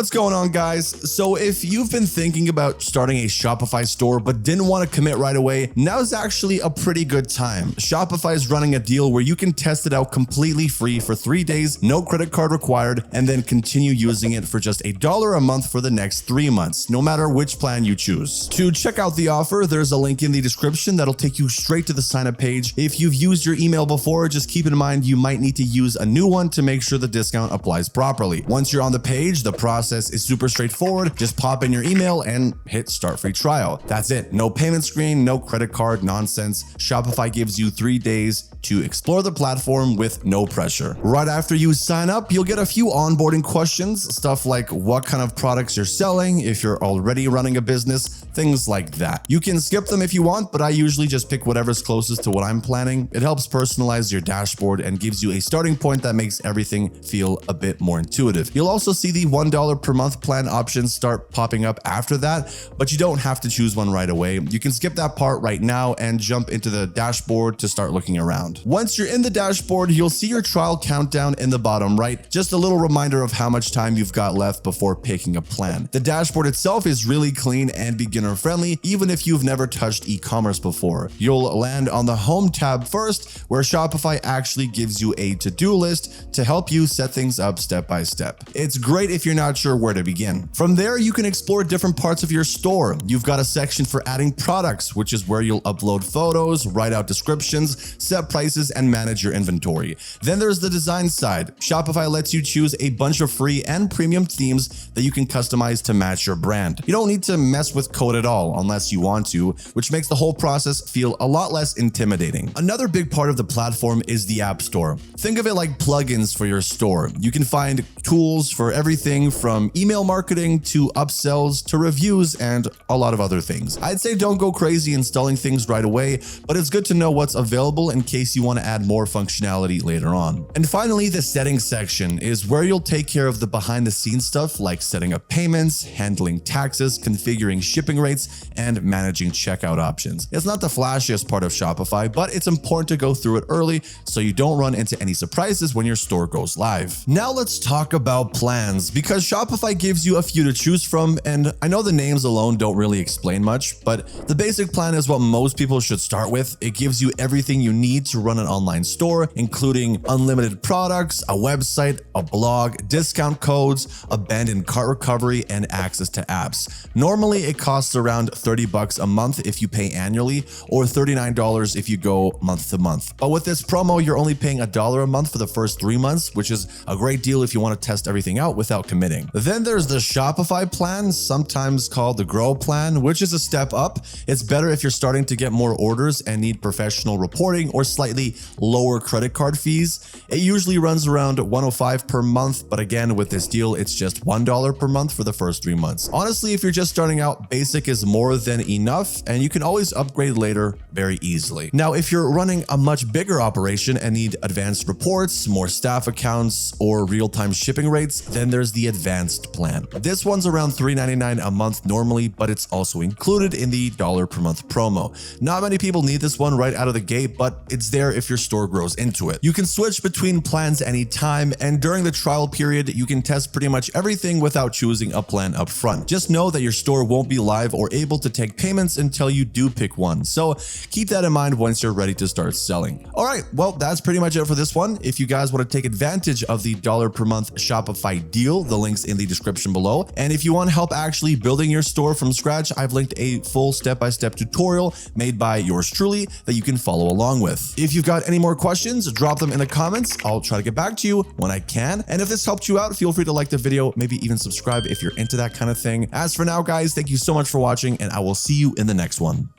What's going on, guys? So if you've been thinking about starting a Shopify store but didn't want to commit right away, now's actually a pretty good time. Shopify is running a deal where you can test it out completely free for 3 days, no credit card required, and then continue using it for just $1 a month for the next 3 months, no matter which plan you choose. To check out the offer, there's a link in the description that'll take you straight to the sign up page. If you've used your email before, just keep in mind you might need to use a new one to make sure the discount applies properly. Once you're on the page, the process is super straightforward. Just pop in your email and hit start free trial. That's it. No payment screen, no credit card nonsense. Shopify gives you 3 days to explore the platform with no pressure. Right after you sign up, you'll get a few onboarding questions, stuff like what kind of products you're selling, if you're already running a business, things like that. You can skip them if you want, but I usually just pick whatever's closest to what I'm planning. It helps personalize your dashboard and gives you a starting point that makes everything feel a bit more intuitive. You'll also see the $1 per month plan options start popping up after that, but you don't have to choose one right away. You can skip that part right now and jump into the dashboard to start looking around. Once you're in the dashboard, you'll see your trial countdown in the bottom right, just a little reminder of how much time you've got left before picking a plan. The dashboard itself is really clean and beginner friendly, even if you've never touched e-commerce before. You'll land on the home tab first, where Shopify actually gives you a to-do list to help you set things up step by step. It's great if you're not sure where to begin. From there, you can explore different parts of your store. You've got a section for adding products, which is where you'll upload photos, write out descriptions, set prices, and manage your inventory. Then there's the design side. Shopify lets you choose a bunch of free and premium themes that you can customize to match your brand. You don't need to mess with code at all unless you want to, which makes the whole process feel a lot less intimidating. Another big part of the platform is the App Store. Think of it like plugins for your store. You can find tools for everything from email marketing to upsells to reviews and a lot of other things. I'd say don't go crazy installing things right away, but it's good to know what's available in case you want to add more functionality later on. And finally, the settings section is where you'll take care of the behind the scenes stuff like setting up payments, handling taxes, configuring shipping rates, and managing checkout options. It's not the flashiest part of Shopify, but it's important to go through it early so you don't run into any surprises when your store goes live. Now let's talk about plans, because Shopify gives you a few to choose from, and I know the names alone don't really explain much, but the basic plan is what most people should start with. It gives you everything you need to run an online store, including unlimited products, a website, a blog, discount codes, abandoned cart recovery, and access to apps. Normally, it costs around $30 a month if you pay annually, or $39 if you go month to month. But with this promo, you're only paying $1 a month for the first 3 months, which is a great deal if you want to test everything out without committing. Then there's the Shopify plan, sometimes called the Grow plan, which is a step up. It's better if you're starting to get more orders and need professional reporting or slightly lower credit card fees. It usually runs around $105 per month, but again, with this deal, it's just $1 per month for the first 3 months. Honestly, if you're just starting out, basic is more than enough, and you can always upgrade later very easily. Now, if you're running a much bigger operation and need advanced reports, more staff accounts, or real-time shipping rates, then there's the advanced plan. This one's around $3.99 a month normally, but it's also included in the $1 per month promo. Not many people need this one right out of the gate, but it's there if your store grows into it. You can switch between plans anytime, and during the trial period, you can test pretty much everything without choosing a plan up front. Just know that your store won't be live or able to take payments until you do pick one, so keep that in mind once you're ready to start selling. All right, well, that's pretty much it for this one. If you guys want to take advantage of the $1 per month Shopify deal, the link's in the description below. And if you want help actually building your store from scratch, I've linked a full step-by-step tutorial made by yours truly that you can follow along with. If you've got any more questions, drop them in the comments. I'll try to get back to you when I can. And if this helped you out, feel free to like the video, maybe even subscribe if you're into that kind of thing. As for now, guys, thank you so much for watching, and I will see you in the next one.